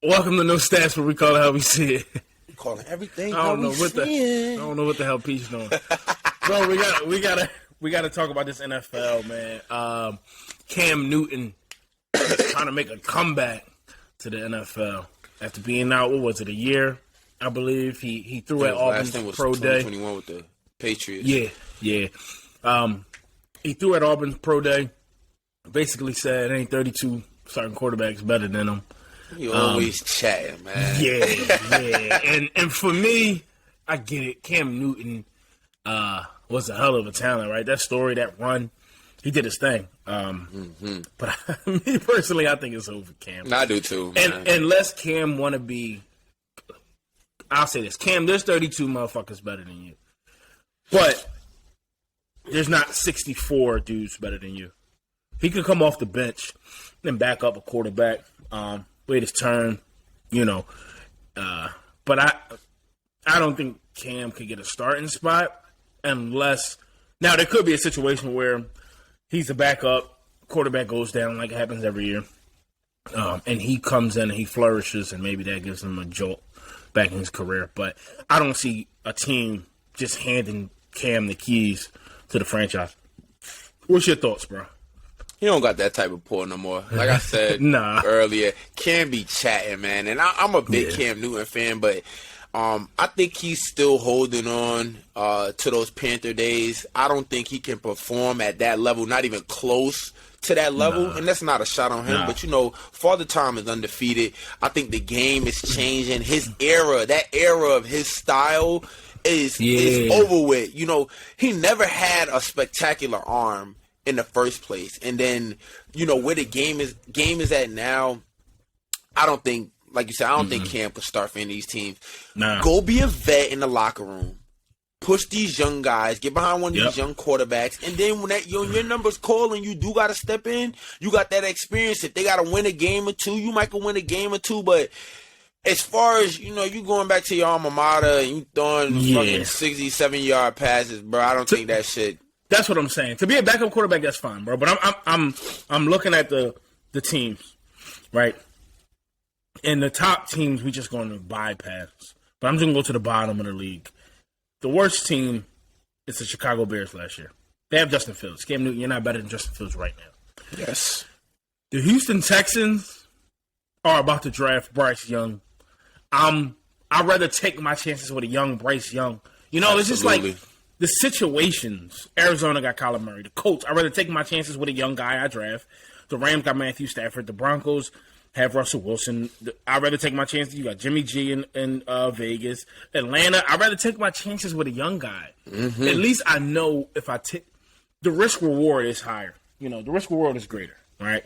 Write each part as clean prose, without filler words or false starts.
Welcome to No Stats, where we call it how we see it. Calling everything. I don't know what the hell Pete's doing. Bro, we gotta talk about this NFL, man. Cam Newton is trying to make a comeback to the NFL after being out. What was it? A year, I believe. He threw at Auburn's pro day. 2021 with the Patriots. Yeah. He threw at Auburn's pro day. Basically said, "Ain't 32 starting quarterbacks better than him." You always chatting, man. Yeah. And for me, I get it. Cam Newton was a hell of a talent, right? That story, that run, he did his thing. But me personally, I think it's over Cam. I do too, man. And unless Cam want to be, I'll say this: Cam, there's 32 motherfuckers better than you, but there's not 64 dudes better than you. He could come off the bench and back up a quarterback. Wait his turn, but I don't think Cam could get a starting spot unless now there could be a situation where he's a backup, quarterback goes down like it happens every year, and he comes in and he flourishes and maybe that gives him a jolt back in his career. But I don't see a team just handing Cam the keys to the franchise. What's your thoughts, bro? He don't got that type of pull no more. Like I said earlier, Cam be chatting, man. And I'm a big Cam Newton fan, but I think he's still holding on to those Panther days. I don't think he can perform at that level, not even close to that level. And that's not a shot on him. But, Father Time is undefeated. I think the game is changing. His era, that era of his style is over with. He never had a spectacular arm in the first place. And then, where the game is at now, I don't think, like you said, I don't think Cam could start for any of these teams. Go be a vet in the locker room. Push these young guys. Get behind one of these young quarterbacks. And then when your number's calling, you do got to step in. You got that experience. If they got to win a game or two, you might could win a game or two. But as far as, you going back to your alma mater and you throwing fucking 67-yard passes, bro, I don't think that shit. That's what I'm saying. To be a backup quarterback, that's fine, bro. But I'm looking at the teams, right? And the top teams, we just going to bypass. But I'm just going to go to the bottom of the league. The worst team is the Chicago Bears last year. They have Justin Fields. Cam Newton, you're not better than Justin Fields right now. Yes. The Houston Texans are about to draft Bryce Young. I'd rather take my chances with a young Bryce Young. It's just like the situations. Arizona got Kyler Murray. The Colts, I'd rather take my chances with a young guy I draft. The Rams got Matthew Stafford. The Broncos have Russell Wilson. I'd rather take my chances. You got Jimmy G in Vegas. Atlanta, I'd rather take my chances with a young guy. At least I know if I take the risk reward is higher. The risk reward is greater, right?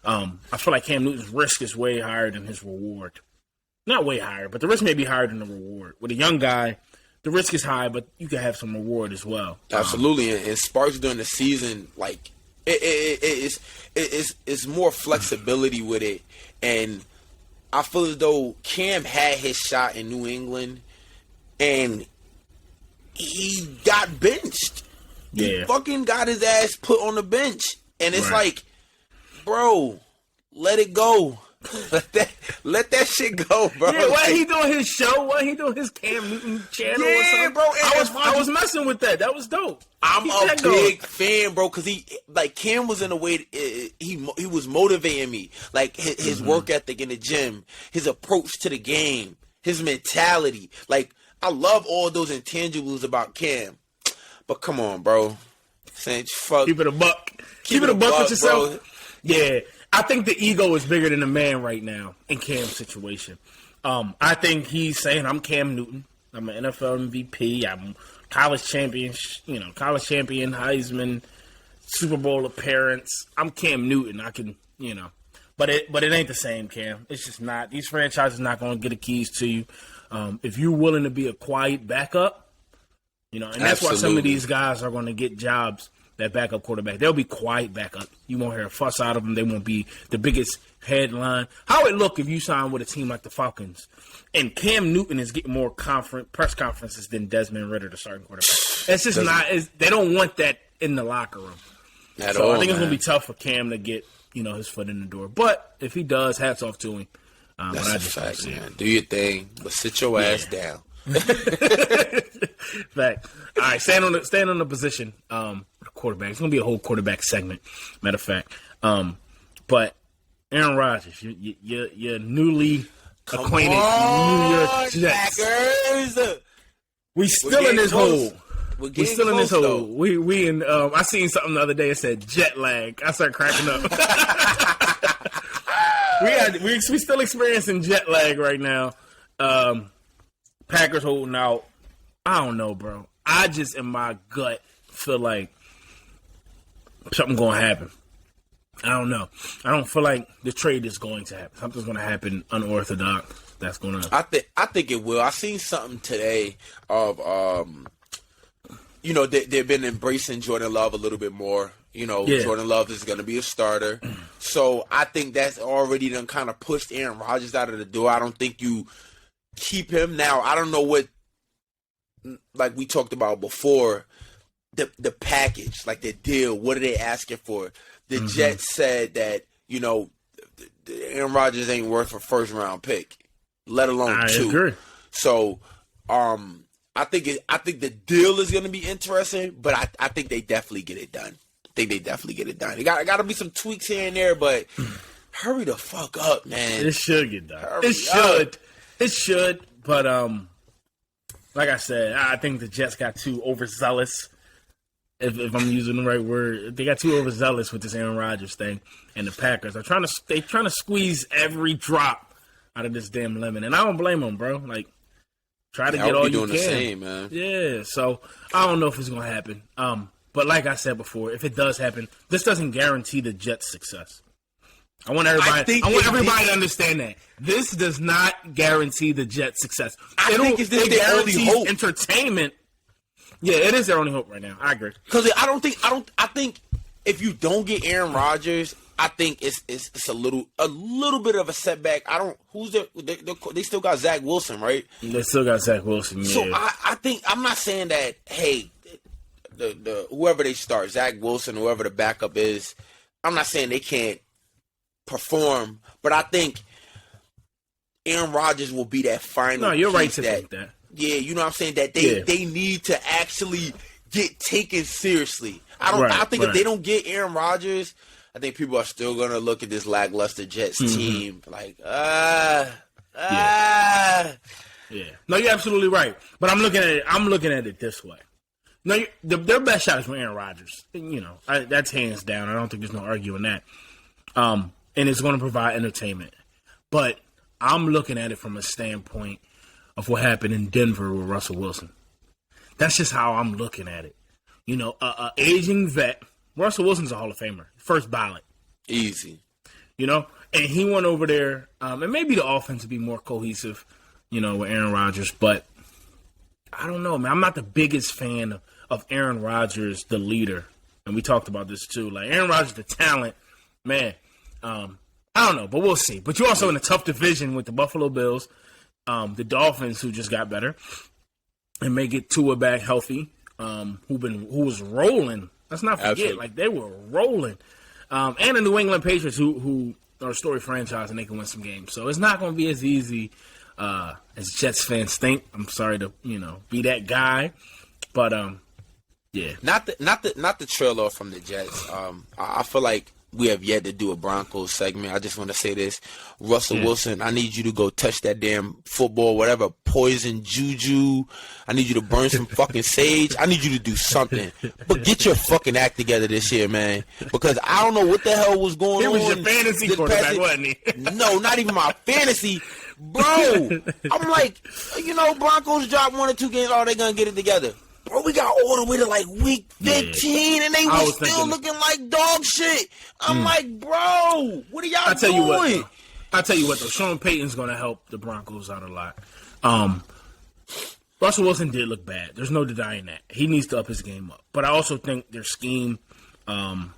I feel like Cam Newton's risk is way higher than his reward. Not way higher, but the risk may be higher than the reward. With a young guy, the risk is high, but you can have some reward as well. Absolutely, and Sparks during the season, like it's more flexibility with it, and I feel as though Cam had his shot in New England, and he got benched. He fucking got his ass put on the bench, and it's like, bro, let it go. Let that shit go, bro. Yeah, why he doing his show? Why he doing his Cam Newton channel or something? Bro. I was messing with that. That was dope. I'm a big fan, bro, because Cam was in a way he was motivating me. Like his work ethic in the gym, his approach to the game, his mentality. Like I love all those intangibles about Cam. But come on, bro. Fuck. Keep it a buck. Keep it a buck with yourself. Bro. Yeah. I think the ego is bigger than the man right now in Cam's situation. I think he's saying, I'm Cam Newton. I'm an NFL MVP. I'm college champion, Heisman, Super Bowl appearance. I'm Cam Newton. I can, but it ain't the same, Cam. It's just not. These franchises not going to get the keys to you. If you're willing to be a quiet backup, and that's why some of these guys are going to get jobs. That backup quarterback, they'll be quiet backup. You won't hear a fuss out of them. They won't be the biggest headline. How it look if you sign with a team like the Falcons, and Cam Newton is getting more press conferences than Desmond Ridder, the starting quarterback. It's just they don't want that in the locker room. I think it's gonna be tough for Cam to get his foot in the door. But if he does, hats off to him. That's a fact, man. Do your thing, but sit your ass down. Fact. All right, stand on the position. Quarterback. It's gonna be a whole quarterback segment. Matter of fact. But Aaron Rodgers, you're newly acquainted New York Jets. We still in this hole. We still in this hole. We in. I seen something the other day. It said jet lag. I started cracking up. we still experiencing jet lag right now. Packers holding out. I don't know, bro. I just in my gut feel like something gonna happen. I don't know. I don't feel like the trade is going to happen. Something's gonna happen unorthodox. That's gonna. I think it will. I seen something today of they've been embracing Jordan Love a little bit more. Jordan Love is going to be a starter. So I think that's already done kind of pushed Aaron Rodgers out of the door. I don't think you keep him. Now, I don't know what, like we talked about before, the package, like the deal, what are they asking for? The Jets said that, Aaron Rodgers ain't worth a first-round pick, let alone two. I agree. So, I think the deal is going to be interesting, but I think they definitely get it done. It got to be some tweaks here and there, but hurry the fuck up, man. It should get done. It should. But like I said, I think the Jets got too overzealous. If I'm using the right word, they got too overzealous with this Aaron Rodgers thing, and the Packers are trying to squeeze every drop out of this damn lemon, and I don't blame them, bro. Like, try to get all you can. The same, man. Yeah, so I don't know if it's gonna happen. But like I said before, if it does happen, this doesn't guarantee the Jets' success. I want everybody to understand that. This does not guarantee the Jets' success. It guarantees entertainment. Yeah, it is their only hope right now. I agree. Because I think if you don't get Aaron Rodgers, I think it's a little bit of a setback. They still got Zach Wilson, right? They still got Zach Wilson. Yeah. So I think I'm not saying that. Hey, the whoever they start, Zach Wilson, whoever the backup is, I'm not saying they can't perform, but I think Aaron Rodgers will be that final. No, you're right to think that. Yeah, you know what I'm saying? That they need to actually get taken seriously. I think if they don't get Aaron Rodgers, I think people are still gonna look at this lackluster Jets team like, Yeah. No, you're absolutely right. But I'm looking at it this way. No, their best shot is with Aaron Rodgers. That's hands down. I don't think there's no arguing that. And it's going to provide entertainment. But I'm looking at it from a standpoint of what happened in Denver with Russell Wilson. That's just how I'm looking at it. A aging vet. Russell Wilson's a Hall of Famer. First ballot. Easy. And he went over there, and maybe the offense would be more cohesive, with Aaron Rodgers. But I don't know, man. I'm not the biggest fan of Aaron Rodgers, the leader. And we talked about this, too. Like, Aaron Rodgers, the talent, man. I don't know, but we'll see. But you're also in a tough division with the Buffalo Bills, the Dolphins, who just got better, and may get Tua back healthy, who was rolling. Let's not forget, absolutely. Like, they were rolling. And the New England Patriots, who are a story franchise, and they can win some games. So it's not going to be as easy as Jets fans think. I'm sorry to, be that guy, but yeah. Not the trail off from the Jets. I feel like we have yet to do a Broncos segment. I just want to say this. Russell Wilson, I need you to go touch that damn football, whatever, poison, juju. I need you to burn some fucking sage. I need you to do something. But get your fucking act together this year, man. Because I don't know what the hell was going on. It was your fantasy quarterback, wasn't he? No, not even my fantasy. Bro, I'm like, Broncos drop 1 or 2 games, they going to get it together. Bro, we got all the way to like week 15, and they were still looking like dog shit. I'm like, bro, what are y'all doing? I'll tell you what, though. Sean Payton's going to help the Broncos out a lot. Russell Wilson did look bad. There's no denying that. He needs to up his game up. But I also think their scheme, the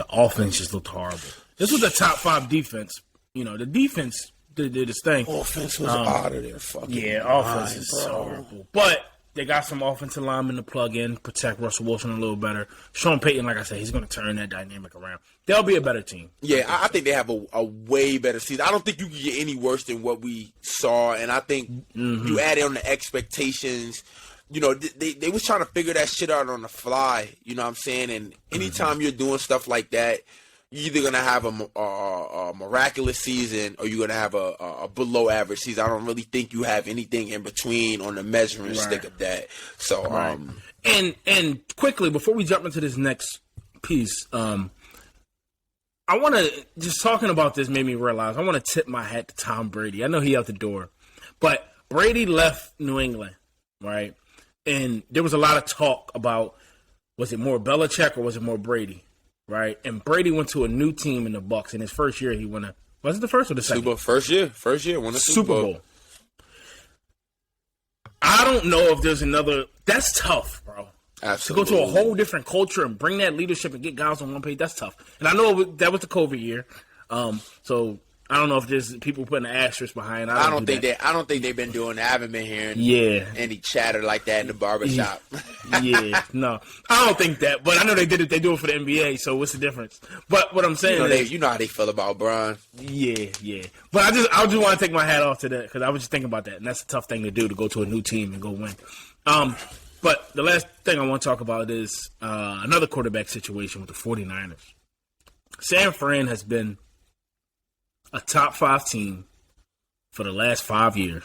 offense just looked horrible. This was a top 5 defense. The defense did its thing. Offense was out of there. Fucking offense is horrible. But They got some offensive linemen to plug in, protect Russell Wilson a little better. Sean Payton, like I said, he's going to turn that dynamic around. They'll be a better team. Yeah, I think they have a way better season. I don't think you can get any worse than what we saw, and I think you add on the expectations. You know, they was trying to figure that shit out on the fly. You know what I'm saying? And anytime you're doing stuff like that, you're either gonna have a miraculous season or you're gonna have a below average season. I don't really think you have anything in between on the measuring stick of that. So, and quickly before we jump into this next piece, I want to just talking about this made me realize I want to tip my hat to Tom Brady. I know he out the door, but Brady left New England, right? And there was a lot of talk about was it more Belichick or was it more Brady? Right, and Brady went to a new team in the Bucs. In his first year, he won was it the first or the second? First year, won the Super Bowl. I don't know if there's another. That's tough, bro. Absolutely. To go to a whole different culture and bring that leadership and get guys on one page, that's tough. And I know that was the COVID year, so I don't know if there's people putting an asterisk behind. I don't think they've been doing that. I haven't been hearing any chatter like that in the barbershop. No, I don't think that. But I know they did it. They do it for the NBA. So what's the difference? But what I'm saying is, you know how they feel about Bron. Yeah. But I just want to take my hat off to that because I was just thinking about that, and that's a tough thing to do to go to a new team and go win. But the last thing I want to talk about is another quarterback situation with the 49ers. San Fran has been a top 5 team for the last 5 years.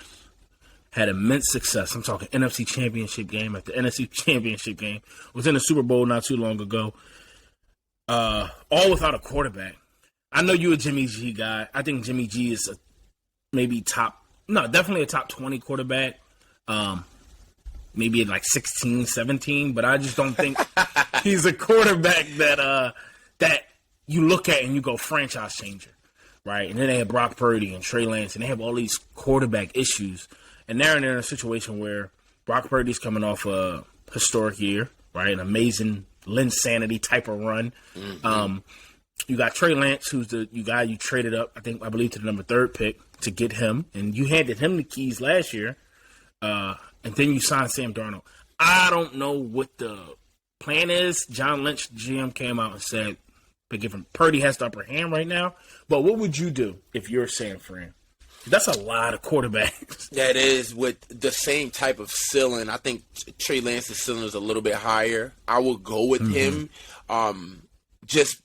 Had immense success. I'm talking NFC Championship game after NFC Championship game. Was in the Super Bowl not too long ago. All without a quarterback. I know you're a Jimmy G guy. I think Jimmy G is definitely a top 20 quarterback. Maybe like 16, 17, but I just don't think he's a quarterback that you look at and you go franchise changer. Right, and then they have Brock Purdy and Trey Lance, and they have all these quarterback issues. And they're in a situation where Brock Purdy's coming off a historic year, right, an amazing Linsanity type of run. You got Trey Lance, who's the guy you traded up, I believe, to the number 3 pick to get him, and you handed him the keys last year, and then you signed Sam Darnold. I don't know what the plan is. John Lynch, GM, came out and said, but given Purdy has the upper hand right now. But what would you do if you're San Fran? That's a lot of quarterbacks. That is with the same type of ceiling. I think Trey Lance's ceiling is a little bit higher. I would go with him just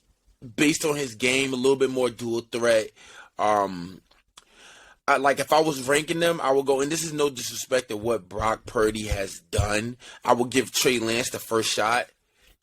based on his game, a little bit more dual threat. If I was ranking them, I would go, and this is no disrespect to what Brock Purdy has done, I would give Trey Lance the first shot.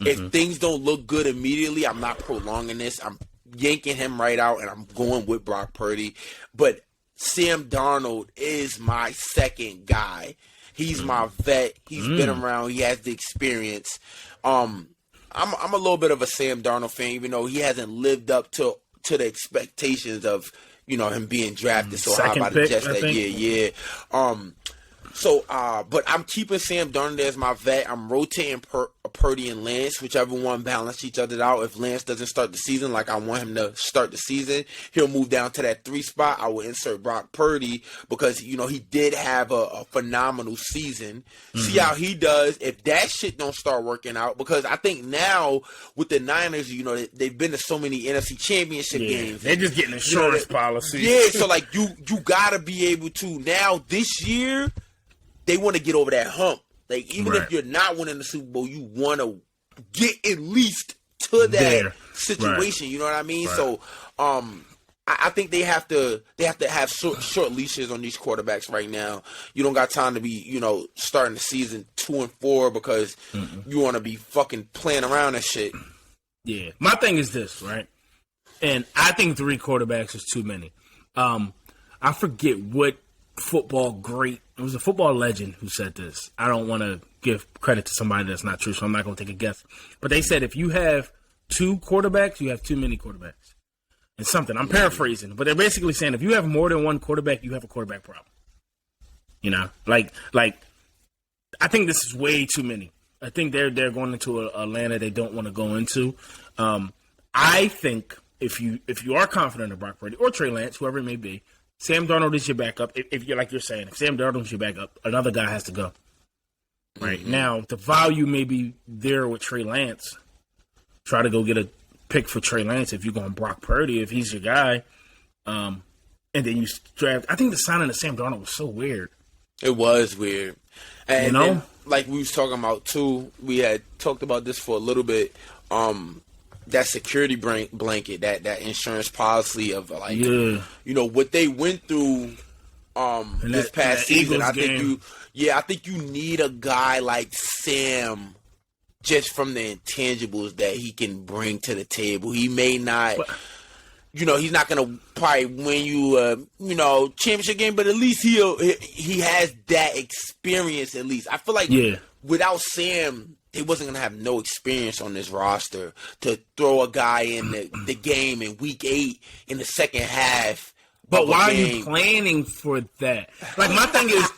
If things don't look good immediately, I'm not prolonging this. I'm yanking him right out, and I'm going with Brock Purdy. But Sam Darnold is my second guy. He's my vet. He's been around. He has the experience. I'm a little bit of a Sam Darnold fan, even though he hasn't lived up to the expectations of him being drafted so high by the Jets that year. But I'm keeping Sam Darnold as my vet. I'm rotating Purdy and Lance, whichever one balance each other out. If Lance doesn't start the season like I want him to start the season, he'll move down to that 3 spot. I will insert Brock Purdy because, he did have a phenomenal season. See how he does. If that shit don't start working out, because I think now with the Niners, they've been to so many NFC Championship games. They're just getting insurance policies. Yeah, so like you got to be able to now this year. They want to get over that hump. Like, even if you're not winning the Super Bowl, you want to get at least to that situation. You know what I mean? Right. So, I think they have to have short leashes on these quarterbacks right now. You don't got time to be, starting the season 2-4 because you want to be fucking playing around and shit. Yeah. My thing is this, right? And I think 3 quarterbacks is too many. I forget what football great. It was a football legend who said this. I don't want to give credit to somebody that's not true, so I'm not going to take a guess. But they said if you have 2 quarterbacks, you have too many quarterbacks. And something. I'm paraphrasing, but they're basically saying if you have more than 1 quarterback, you have a quarterback problem. Like I think this is way too many. I think they're going into a land that they don't want to go into. I think if you are confident in Brock Purdy or Trey Lance, whoever it may be, Sam Darnold is your backup. If you're like you're saying, if Sam Darnold is your backup, another guy has to go. Right now, the value may be there with Trey Lance. Try to go get a pick for Trey Lance if you're going Brock Purdy, if he's your guy. And then you draft. I think the signing of Sam Darnold was so weird. It was weird. And then, like we was talking about too, we had talked about this for a little bit. That security blanket, that insurance policy of like, what they went through this past season. I think you need a guy like Sam, just from the intangibles that he can bring to the table. He may not. He's not gonna probably win you a championship game, but at least he has that experience. At least I feel like without Sam, they wasn't gonna have no experience on this roster to throw a guy in the game in week 8 in the second half. But why are you planning for that? Like my thing is,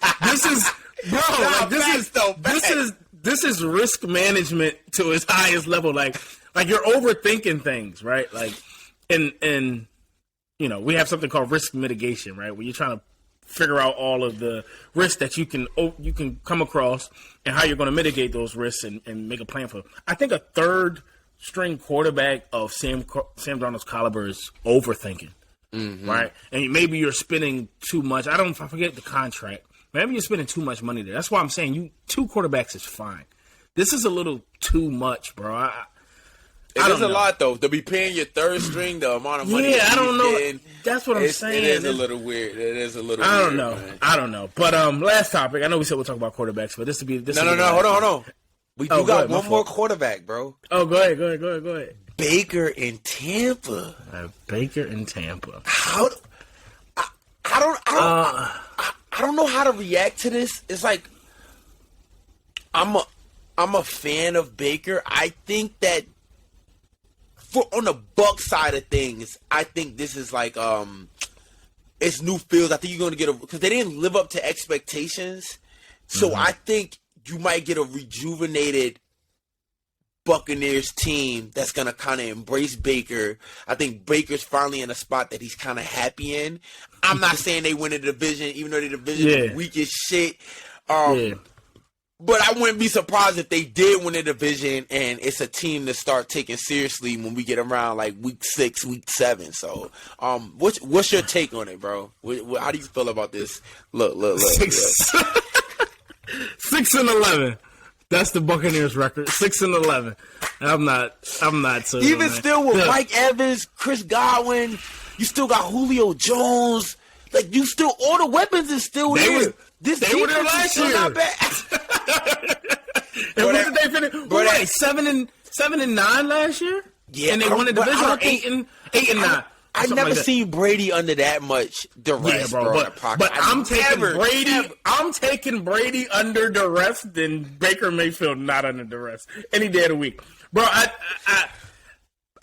this is risk management to its highest level. Like you're overthinking things, right? Like. And we have something called risk mitigation, right? Where you're trying to figure out all of the risks that you can come across and how you're going to mitigate those risks and make a plan for them. I think a third string quarterback of Sam Darnold's caliber is overthinking, right? And maybe you're spending too much. I forget the contract. Maybe you're spending too much money there. That's why I'm saying 2 quarterbacks is fine. This is a little too much, bro. It is a lot, though, to be paying your third string the amount of money. Yeah, I don't know. That's what I'm saying. It is a little weird. I don't know. Man. I don't know. But last topic. I know we said we'll talk about quarterbacks, but No. Hold on. We got one more quarterback, bro. Oh, go ahead. Baker in Tampa. Baker in Tampa. I don't know how to react to this. It's like I'm a fan of Baker. I think that. On the Bucs side of things, I think this is like it's new fields. I think you're going to get because they didn't live up to expectations. So I think you might get a rejuvenated Buccaneers team that's going to kind of embrace Baker. I think Baker's finally in a spot that he's kind of happy in. I'm not saying they win the division, even though the division is weak as shit. But I wouldn't be surprised if they did win the division, and it's a team to start taking seriously when we get around like week 6, week 7. So, what's your take on it, bro? How do you feel about this? Look. 6-11. That's the Buccaneers record. 6-11. I'm not. So even still with Mike Evans, Chris Godwin, you still got Julio Jones. Like all the weapons is still there. They were there last year. Not bad. And what did they finish? What were they, 7-9 last year? Yeah, and they won the division 8 and 9. I never seen Brady under that much duress, bro. But I'm taking Brady under duress than Baker Mayfield not under duress any day of the week, bro. I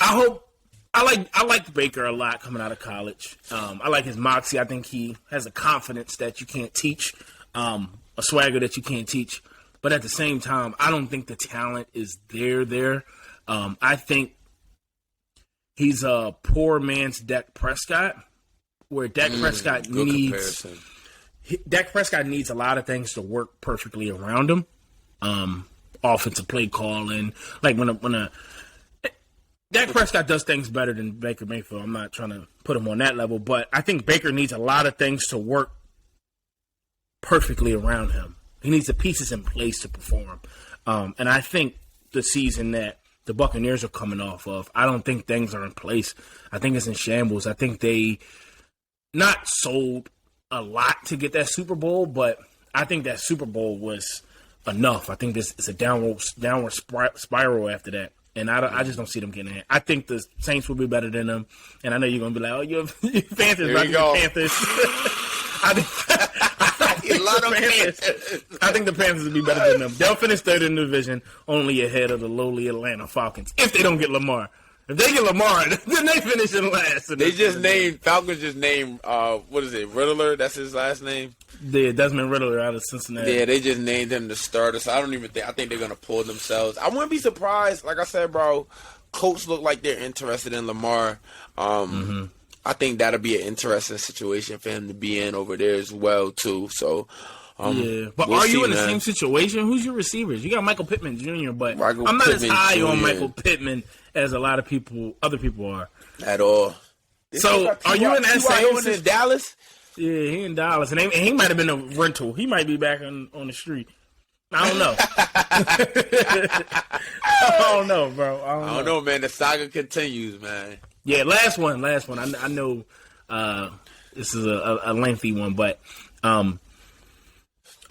hope. I like Baker a lot coming out of college. I like his moxie. I think he has a confidence that you can't teach, a swagger that you can't teach. But at the same time, I don't think the talent is there. I think he's a poor man's Dak Prescott, where Dak Prescott needs a lot of things to work perfectly around him. Offensive play calling, like when Dak Prescott does things better than Baker Mayfield. I'm not trying to put him on that level, but I think Baker needs a lot of things to work perfectly around him. He needs the pieces in place to perform. And I think the season that the Buccaneers are coming off of, I don't think things are in place. I think it's in shambles. I think they not sold a lot to get that Super Bowl, but I think that Super Bowl was enough. I think it's a downward spiral after that. And I just don't see them getting it. I think the Saints will be better than them. And I know you're going to be like, oh, you're Panthers, right? Panthers. I think the Panthers will be better than them. They'll finish third in the division, only ahead of the lowly Atlanta Falcons, if they don't get Lamar. If they get Lamar, then they finish in last. Falcons just named, what is it, Riddler? That's his last name? Yeah, Desmond Riddler out of Cincinnati. Yeah, they just named him the starter, so I think they're going to pull themselves. I wouldn't be surprised. Like I said, bro, Colts look like they're interested in Lamar. I think that'll be an interesting situation for him to be in over there as well, too. So, But are you in the same situation? Who's your receivers? You got Michael Pittman Jr., but I'm not as high on Michael Pittman as a lot of other people are. At all. So, are you in that same situation? In Dallas? Yeah, he in Dallas. And he might have been a rental. He might be back on the street. I don't know. I don't know, bro. I don't know, man. The saga continues, man. Yeah, last one. I know this is a lengthy one, but Austin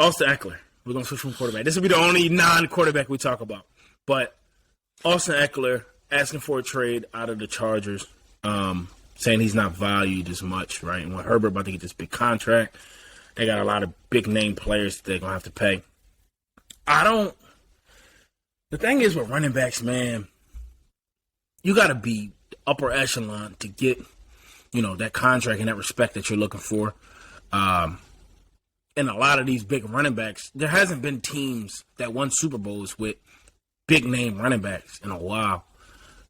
Ekeler. We're going to switch from quarterback. This will be the only non-quarterback we talk about. But Austin Ekeler asking for a trade out of the Chargers, saying he's not valued as much, right? And when Herbert about to get this big contract, they got a lot of big-name players that they're going to have to pay. The thing is with running backs, man, you got to be upper echelon to get, that contract and that respect that you're looking for. And a lot of these big running backs, there hasn't been teams that won Super Bowls with big name running backs in a while.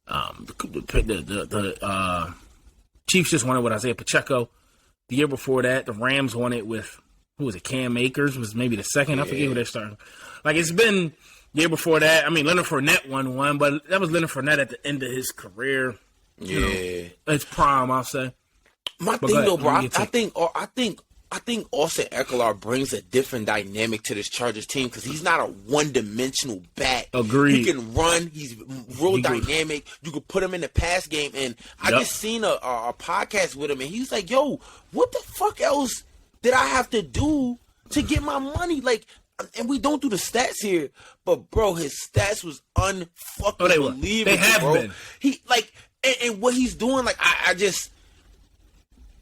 The Chiefs just won it with Isaiah Pacheco. The year before that, the Rams won it with, who was it, Cam Akers was maybe the second. I forget who they're starting. Like, it's been the year before that. I mean, Leonard Fournette won one, but that was Leonard Fournette at the end of his career. It's prime, I'll say. My thing, though, bro, I think Austin Ekeler brings a different dynamic to this Chargers team because he's not a one-dimensional back. Agreed. He can run. He's real dynamic. You can put him in the pass game. And I just seen a podcast with him, and he's like, yo, what the fuck else did I have to do to get my money? Like, and we don't do the stats here, but, bro, his stats was unfucking believable, they have bro. been. He, like, and what he's doing, like, I just,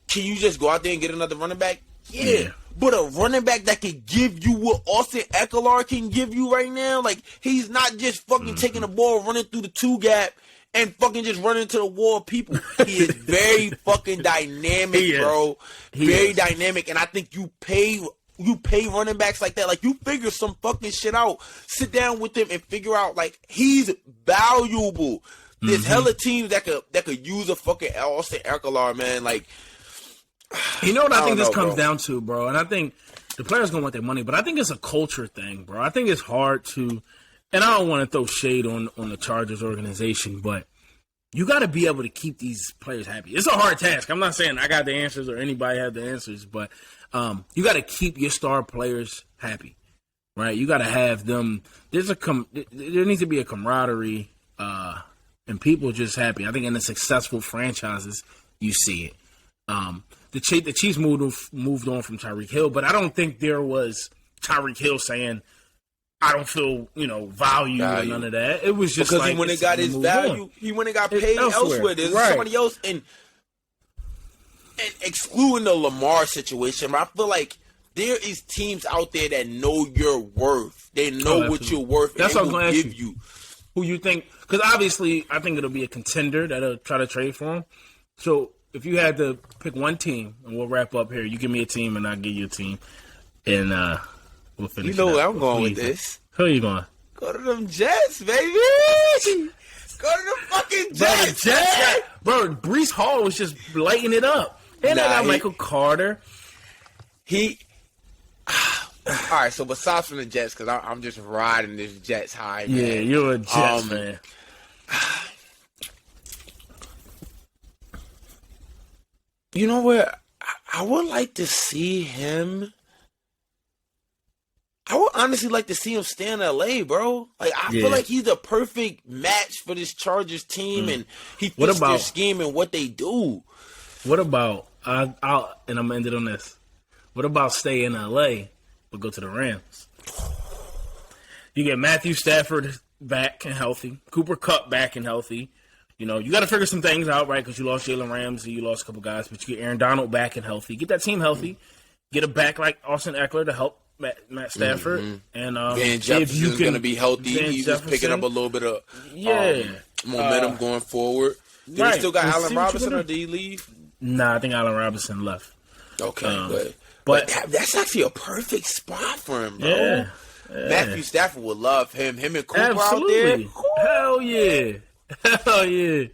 can you just go out there and get another running back? Yeah. But a running back that can give you what Austin Ekeler can give you right now, like, he's not just fucking taking the ball, running through the two gap, and fucking just running to the wall of people. He is very fucking dynamic, bro. Very dynamic, and I think you pay running backs like that. Like, you figure some fucking shit out. Sit down with him and figure out, like, he's valuable. There's hella teams that could use a fucking Austin Ekeler, man. Like, you know what I think this comes down to, bro? And I think the players gonna want their money, but I think it's a culture thing, bro. I think it's hard to, and I don't want to throw shade on the Chargers organization, but you got to be able to keep these players happy. It's a hard task. I'm not saying I got the answers or anybody have the answers, but you got to keep your star players happy, right? You got to have them. There needs to be a camaraderie and people just happy. I think in the successful franchises, you see it. The Chiefs moved on from Tyreek Hill, but I don't think there was Tyreek Hill saying, I don't feel, value or none of that. It was just because like, he went and got his value. He went and got paid elsewhere. There's somebody else, and excluding the Lamar situation, I feel like there is teams out there that know your worth. They know what you're worth. That's and what I'm give you. Who you think? Because obviously, I think it'll be a contender that'll try to trade for him. So if you had to pick one team, and we'll wrap up here. You give me a team, and I'll give you a team, and we'll finish. You know where I'm going with this. Who are you going? Go to them Jets, baby. Go to the fucking Jets. Bro, Breece Hall was just lighting it up. And they got Michael Carter. All right, so besides from the Jets, because I'm just riding this Jets high, man. Yeah, you're a Jets fan. You know where I would like to see him? I would honestly like to see him stay in LA, bro. Like, I feel like he's a perfect match for this Chargers team, and he fits their scheme and what they do. What about, and I'm going to end it on this. What about stay in LA, but go to the Rams? You get Matthew Stafford back and healthy, Cooper Kupp back and healthy. You got to figure some things out, right? Because you lost Jalen Ramsey, you lost a couple guys, but you get Aaron Donald back and healthy. Get that team healthy. Get a back like Austin Ekeler to help Matt Stafford. And Van Jefferson's going to be healthy. He's just picking up a little bit of momentum going forward. Do they still got Allen Robinson, or did he leave? Nah, I think Allen Robinson left. Okay, but that's actually a perfect spot for him, bro. Yeah. Matthew Stafford would love him. Him and Cooper out there. Hell yeah. Hell yeah.